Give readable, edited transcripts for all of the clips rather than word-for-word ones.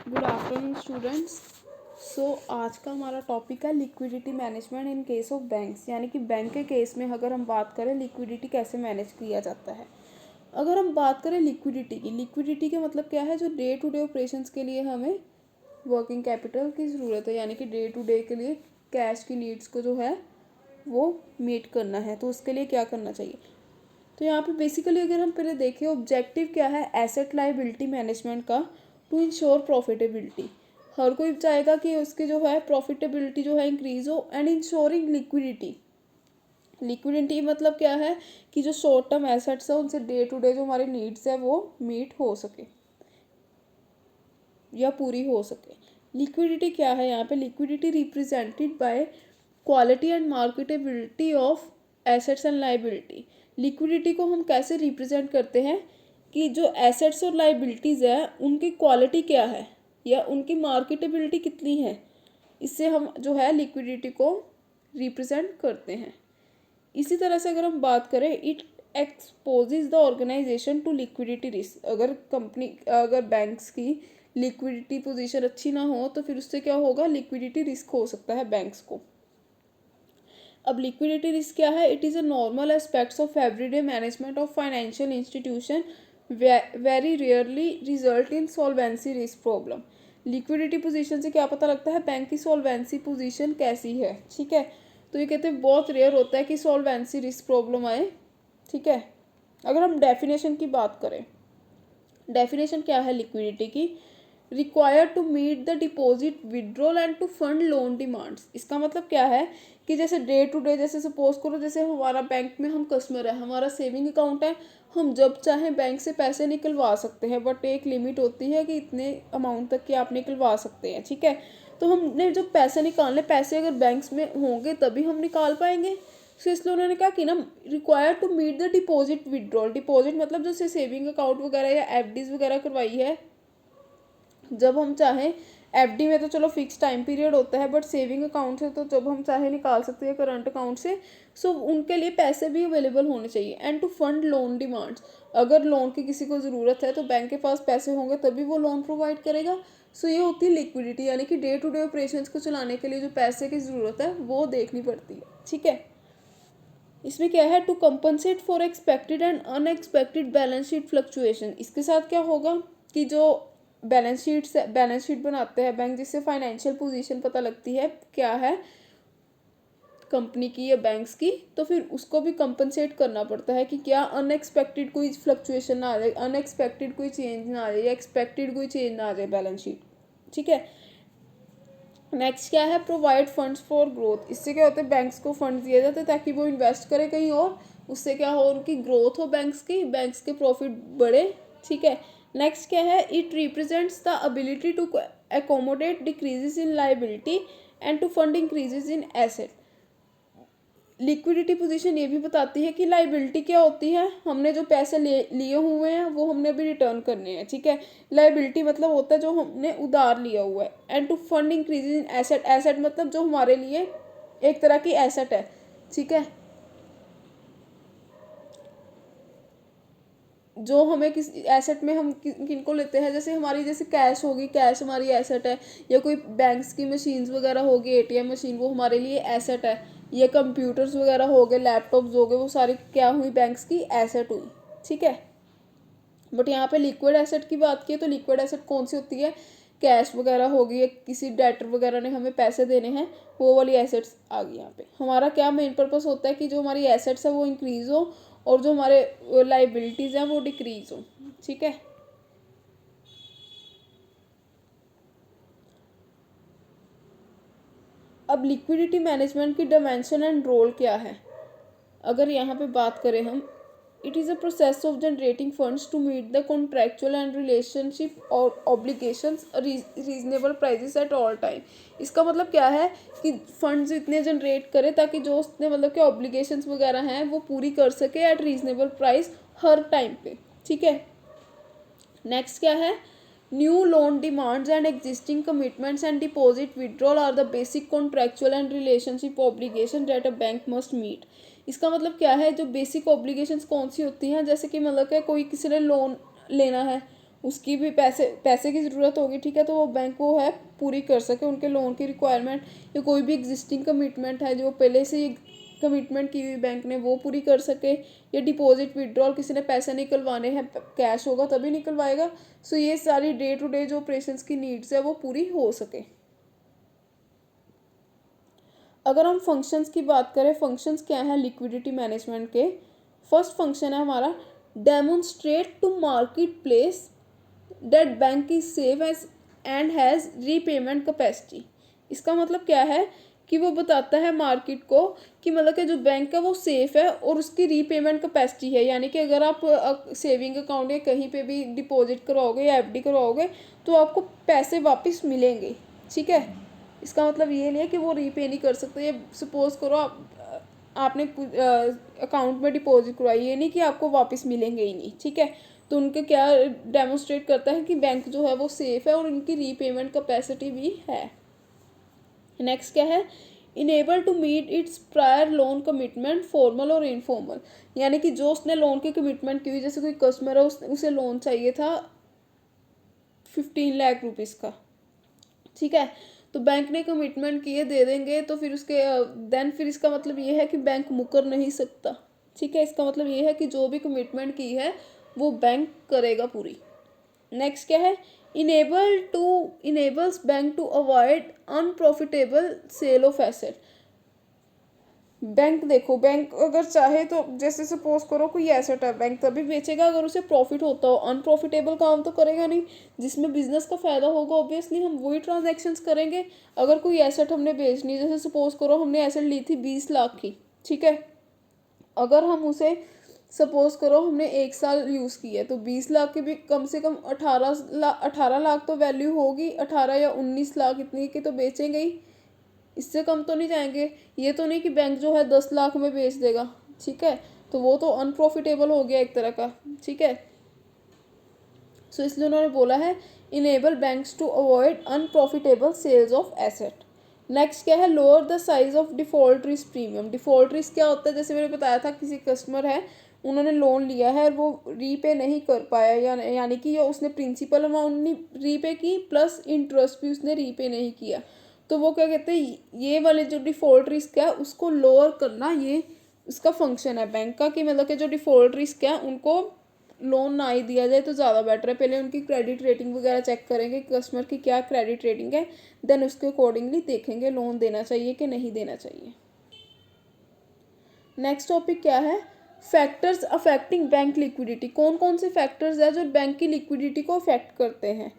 Good afternoon students. आज का हमारा टॉपिक है liquidity management in case of banks, यानी कि बैंक के केस में अगर हम बात करें लिक्विडिटी कैसे मैनेज किया जाता है। अगर हम बात करें लिक्विडिटी का मतलब क्या है, जो डे टू डे ऑपरेशंस के लिए हमें वर्किंग कैपिटल की ज़रूरत है, यानी कि डे टू डे के लिए कैश की नीड्स को जो है वो मीट करना है, तो उसके लिए क्या करना चाहिए। तो यहाँ पे बेसिकली अगर हम पहले देखें ऑब्जेक्टिव क्या है एसेट लाइबिलिटी मैनेजमेंट का, टू इंश्योर प्रॉफिटेबिलिटी। हर कोई चाहेगा कि उसकी जो है प्रॉफिटेबिलिटी जो है इंक्रीज हो, एंड इंश्योरिंग लिक्विडिटी मतलब क्या है कि जो शॉर्ट टर्म एसेट्स है उनसे डे टू डे जो हमारी नीड्स है वो मीट हो सके या पूरी हो सके। लिक्विडिटी क्या है, यहाँ पे liquidity represented by quality and marketability of assets and liability. Liquidity को हम कैसे रिप्रेजेंट करते हैं कि जो एसेट्स और लाइबिलिटीज़ है उनकी क्वालिटी क्या है या उनकी मार्केटेबिलिटी कितनी है, इससे हम जो है लिक्विडिटी को रिप्रेजेंट करते हैं। इसी तरह से अगर हम बात करें, it exposes the organisation to liquidity risk. अगर बैंक्स की लिक्विडिटी पोजीशन अच्छी ना हो तो फिर उससे क्या होगा, लिक्विडिटी रिस्क हो सकता है बैंक्स को। अब लिक्विडिटी रिस्क क्या है, it is a normal aspects of everyday management of financial institution, very rarely result in solvency risk problem. Liquidity position से क्या पता लगता है बैंक की सॉल्वेंसी पोजीशन कैसी है, ठीक है। तो ये कहते हैं बहुत रेयर होता है कि सॉल्वेंसी रिस्क प्रॉब्लम आए, ठीक है। अगर हम डेफिनेशन की बात करें, डेफिनेशन क्या है लिक्विडिटी की, required to meet the deposit withdrawal and to fund loan demands. इसका मतलब क्या है कि जैसे डे टू डे, जैसे सपोज करो जैसे हमारा बैंक में हम कस्टमर है, हमारा सेविंग अकाउंट है, हम जब चाहें बैंक से पैसे निकलवा सकते हैं, बट एक लिमिट होती है कि इतने अमाउंट तक कि आप निकलवा सकते हैं, ठीक है। तो हमने जब पैसे निकालने, पैसे अगर बैंक्स में होंगे तभी हम निकाल पाएंगे। सो इसलिए उन्होंने क्या कि ना, required to meet the deposit withdrawal. Deposit मतलब जैसे सेविंग अकाउंट वगैरह या एफडीज वगैरह करवाई है, जब हम चाहें, एफडी में तो चलो फिक्स टाइम पीरियड होता है, बट सेविंग अकाउंट से तो जब हम चाहे निकाल सकते हैं करंट अकाउंट से। सो उनके लिए पैसे भी अवेलेबल होने चाहिए। And to fund loan demands, अगर लोन की किसी को ज़रूरत है तो बैंक के पास पैसे होंगे तभी वो लोन प्रोवाइड करेगा। सो ये होती है लिक्विडिटी, यानी कि डे टू डे ऑपरेशंस को चलाने के लिए जो पैसे की ज़रूरत है वो देखनी पड़ती है, ठीक है। इसमें क्या है, to compensate for expected and unexpected balance sheet fluctuation. इसके साथ क्या होगा कि जो बैलेंस शीट बनाते हैं बैंक, जिससे फाइनेंशियल पोजीशन पता लगती है क्या है कंपनी की या बैंक्स की, तो फिर उसको भी कंपनसेट करना पड़ता है कि क्या अनएक्सपेक्टेड कोई फ्लक्चुएशन ना आ जाए, अनएक्सपेक्टेड कोई चेंज ना आ जाए या एक्सपेक्टेड कोई चेंज ना आ जाए बैलेंस शीट, ठीक है। नेक्स्ट क्या है, प्रोवाइड फंड्स फॉर ग्रोथ। इससे क्या होता है, बैंक्स को फंड दिए जाते हैं ताकि वो इन्वेस्ट करें कहीं और, उससे क्या हो, उनकी ग्रोथ हो, बैंक्स के प्रॉफिट बढ़े, ठीक है। नेक्स्ट क्या है, it represents the ability to accommodate decreases in liability and to fund increases in asset. Liquidity position ये भी बताती है कि लाइबिलिटी क्या होती है, हमने जो पैसे लिए हुए हैं वो हमने अभी रिटर्न करने हैं, ठीक है। लाइबिलिटी मतलब होता है जो हमने उधार लिया हुआ है। And to fund increase in asset, asset मतलब जो हमारे लिए एक तरह की एसेट है, ठीक है, जो हमें किस एसेट में हम किनको लेते हैं, जैसे हमारी जैसे कैश होगी, कैश हमारी एसेट है, या कोई बैंक्स की मशीन्स वगैरह होगी, एटीएम मशीन, वो हमारे लिए एसेट है, या कंप्यूटर्स वगैरह हो गए, लैपटॉप्स हो गए, वो सारी क्या हुई, बैंक्स की एसेट हुई, ठीक है। बट यहाँ पे लिक्विड एसेट की बात की तो लिक्विड एसेट कौन सी होती है, कैश वगैरह होगी, या किसी डेटर वगैरह ने हमें पैसे देने हैं, वो वाली एसेट्स आ गई। यहाँ पे हमारा क्या मेन पर्पस होता है कि जो हमारी एसेट्स है वो इंक्रीज हो और जो हमारे लाइबिलिटीज़ हैं वो डिक्रीज हो, ठीक है। अब लिक्विडिटी मैनेजमेंट की डायमेंशन एंड रोल क्या है, अगर यहाँ पे बात करें हम, it is a process of generating funds to meet the contractual and relationship और obligations reasonable prices at all time. इसका मतलब क्या है कि फंड्स इतने जनरेट करे ताकि जो उसने मतलब कि ऑब्लिगेशंस वगैरह हैं वो पूरी कर सके एट रीजनेबल प्राइस हर टाइम पे, ठीक है। नेक्स्ट क्या है, new loan demands and existing commitments and deposit withdrawal are the basic contractual and relationship obligation that a bank must meet. इसका मतलब क्या है, जो बेसिक ऑब्लिगेशंस कौन सी होती हैं, जैसे कि मतलब कि कोई किसी ने लोन लेना है उसकी भी पैसे की ज़रूरत होगी, ठीक है, तो वो बैंक वो है पूरी कर सके उनके लोन की रिक्वायरमेंट, या कोई भी एग्जिस्टिंग कमिटमेंट है जो पहले से कमिटमेंट की हुई बैंक ने वो पूरी कर सके, या डिपॉजिट विड्रॉल किसी ने पैसे निकलवाने हैं, कैश होगा तभी निकलवाएगा। सो ये सारी डे टू डे जो ऑपरेशंस की नीड्स है वो पूरी हो सके। अगर हम फंक्शंस की बात करें, फंक्शंस क्या हैं लिक्विडिटी मैनेजमेंट के। फर्स्ट फंक्शन है हमारा demonstrate to market place that bank is safe as and has repayment capacity. इसका मतलब क्या है कि वो बताता है मार्केट को कि मतलब कि जो बैंक है वो सेफ़ है और उसकी रीपेमेंट कैपेसिटी है, यानी कि अगर आप सेविंग अकाउंट या कहीं पे भी डिपॉजिट करवाओगे या एफडी करवाओगे तो आपको पैसे वापस मिलेंगे, ठीक है। इसका मतलब ये नहीं है कि वो रीपे नहीं कर सकते। ये सपोज करो आपने अकाउंट में डिपॉजिट करवाई, ये नहीं कि आपको वापस मिलेंगे ही नहीं, ठीक है। तो उनके क्या डेमोन्स्ट्रेट करता है कि बैंक जो है वो सेफ़ है और उनकी रीपेमेंट कैपेसिटी भी है। नेक्स्ट क्या है, enable to meet its prior loan commitment formal और इनफॉर्मल, यानी कि जो उसने लोन की कमिटमेंट की हुई, जैसे कोई कस्टमर है उसे लोन चाहिए था 15 लाख रुपीज़ का, ठीक है, तो बैंक ने कमिटमेंट किए दे देंगे, तो फिर उसके देन फिर इसका मतलब ये है कि बैंक मुकर नहीं सकता, ठीक है। इसका मतलब ये है कि जो भी कमिटमेंट की है वो बैंक करेगा पूरी। नेक्स्ट क्या है, enables bank to avoid unprofitable sale of asset. Bank देखो, बैंक अगर चाहे तो जैसे सपोज करो कोई एसेट है, बैंक तभी बेचेगा अगर उसे प्रॉफिट होता हो, अनप्रॉफिटेबल काम तो करेगा नहीं। जिसमें बिजनेस का फ़ायदा होगा ऑब्वियसली हम वही ट्रांजैक्शंस करेंगे। अगर कोई एसेट हमने बेचनी, जैसे सपोज करो हमने एसेट ली थी 20 लाख की, ठीक है, अगर हम उसे सपोज करो हमने 1 साल यूज़ की है तो 20 लाख की भी कम से कम 18 लाख तो वैल्यू होगी, 18 या 19 लाख इतनी की तो बेचेंगे ही, इससे कम तो नहीं जाएंगे। ये तो नहीं कि बैंक जो है 10 लाख में बेच देगा, ठीक है, तो वो तो अनप्रॉफिटेबल हो गया एक तरह का, ठीक है। सो इसलिए उन्होंने बोला है enable banks to avoid unprofitable sales of asset. Next क्या है, lower the size of default risk premium. Default risk क्या होता है, जैसे मैंने बताया था किसी कस्टमर है उन्होंने लोन लिया है और वो रीपे नहीं कर पाया, यानी कि ये उसने प्रिंसिपल अमाउंट नहीं रीपे की प्लस इंटरेस्ट भी उसने रीपे नहीं किया, तो वो क्या कहते हैं ये वाले जो डिफ़ॉल्ट रिस्क है उसको लोअर करना, ये उसका फंक्शन है बैंक का, कि मतलब कि जो डिफ़ॉल्ट रिस्क है उनको लोन ना ही दिया जाए तो ज़्यादा बेटर है। पहले उनकी क्रेडिट रेटिंग वगैरह चेक करेंगे कस्टमर की क्या क्रेडिट रेटिंग है, देन उसके अकॉर्डिंगली देखेंगे लोन देना चाहिए कि नहीं देना चाहिए। नेक्स्ट टॉपिक क्या है, फैक्टर्स अफेक्टिंग बैंक लिक्विडिटी। कौन कौन से फैक्टर्स है जो बैंक की लिक्विडिटी को अफेक्ट करते हैं।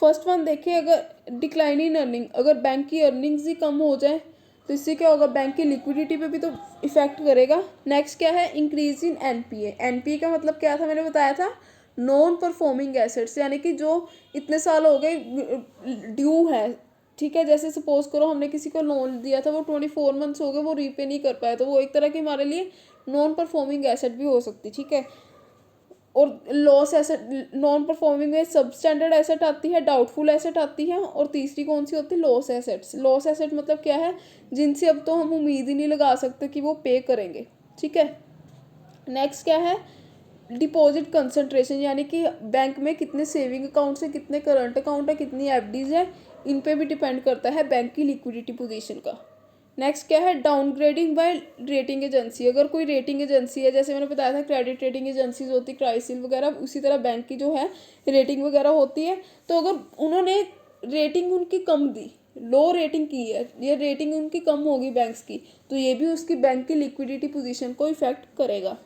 फर्स्ट वन देखिए, अगर डिक्लाइन इन अर्निंग, अगर बैंक की अर्निंग्स ही कम हो जाए तो इससे क्या होगा, बैंक की लिक्विडिटी पे भी तो इफेक्ट करेगा। नेक्स्ट क्या है, इंक्रीज इन एनपीए। एनपीए का मतलब क्या था, मैंने बताया था नॉन परफॉर्मिंग एसेट्स, यानी कि जो इतने साल हो गए ड्यू है, ठीक है। जैसे सपोज करो हमने किसी को लोन दिया था वो 24 मंथ्स हो गए वो रीपे नहीं कर पाया, तो वो एक तरह की हमारे लिए नॉन परफॉर्मिंग एसेट भी हो सकती, ठीक है। और लॉस एसेट, नॉन परफॉर्मिंग में सब स्टैंडर्ड एसेट आती है, डाउटफुल एसेट आती है, और तीसरी कौन सी होती है, लॉस एसेट्स। लॉस एसेट मतलब क्या है, जिनसे अब तो हम उम्मीद ही नहीं लगा सकते कि वो पे करेंगे, ठीक है। नेक्स्ट क्या है, डिपॉजिट कंसंट्रेशन, यानी कि बैंक में कितने सेविंग अकाउंट है, कितने करंट अकाउंट है, कितनी एफडीज है, इन पे भी डिपेंड करता है बैंक की लिक्विडिटी पोजीशन का। नेक्स्ट क्या है, डाउनग्रेडिंग बाय रेटिंग एजेंसी। अगर कोई रेटिंग एजेंसी है, जैसे मैंने बताया था क्रेडिट रेटिंग एजेंसीज होती, क्राइसिल वगैरह, उसी तरह बैंक की जो है रेटिंग वगैरह होती है, तो अगर उन्होंने रेटिंग उनकी कम दी, लो रेटिंग की है, ये रेटिंग उनकी कम होगी बैंक्स की, तो ये भी उसकी बैंक की लिक्विडिटी पोजीशन को इफेक्ट करेगा।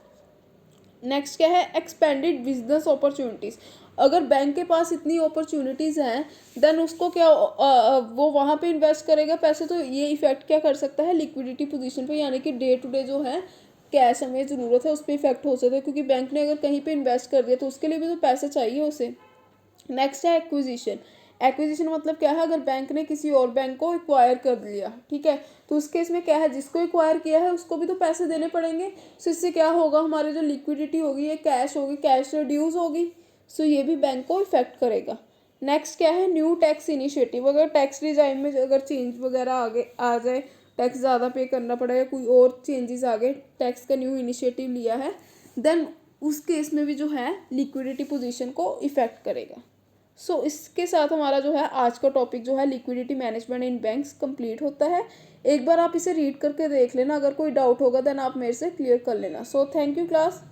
नेक्स्ट क्या है, एक्सपेंडेड बिजनेस अपॉर्चुनिटीज़। अगर बैंक के पास इतनी अपॉर्चुनिटीज़ हैं देन उसको क्या वो वहाँ पे इन्वेस्ट करेगा पैसे, तो ये इफेक्ट क्या कर सकता है लिक्विडिटी पोजीशन पे, यानी कि डे टू डे जो है कैश हमें ज़रूरत है उस पर इफेक्ट हो सकता है, क्योंकि बैंक ने अगर कहीं पे इन्वेस्ट कर दिया तो उसके लिए भी तो पैसे चाहिए उसे। नेक्स्ट है एक्विजिशन। एक्विजिशन मतलब क्या है, अगर बैंक ने किसी और बैंक को एक्वायर कर लिया, ठीक है, तो उस केस में क्या है, जिसको एक्वायर किया है उसको भी तो पैसे देने पड़ेंगे। सो इससे क्या होगा, हमारी जो लिक्विडिटी होगी ये कैश होगी, कैश रिड्यूस होगी, सो ये भी बैंक को इफेक्ट करेगा। नेक्स्ट क्या है, न्यू टैक्स इनिशिएटिव। अगर टैक्स डिजाइन में अगर चेंज वगैरह आगे आ जाए, टैक्स ज़्यादा पे करना पड़े या कोई और चेंजेस आ गए, टैक्स का न्यू इनिशिएटिव लिया है, देन उस केस में भी जो है लिक्विडिटी पोजीशन को इफ़ेक्ट करेगा। सो इसके साथ हमारा जो है आज का टॉपिक जो है लिक्विडिटी मैनेजमेंट इन बैंक्स कंप्लीट होता है। एक बार आप इसे रीड करके देख लेना, अगर कोई डाउट होगा देन आप मेरे से क्लियर कर लेना। So thank you class.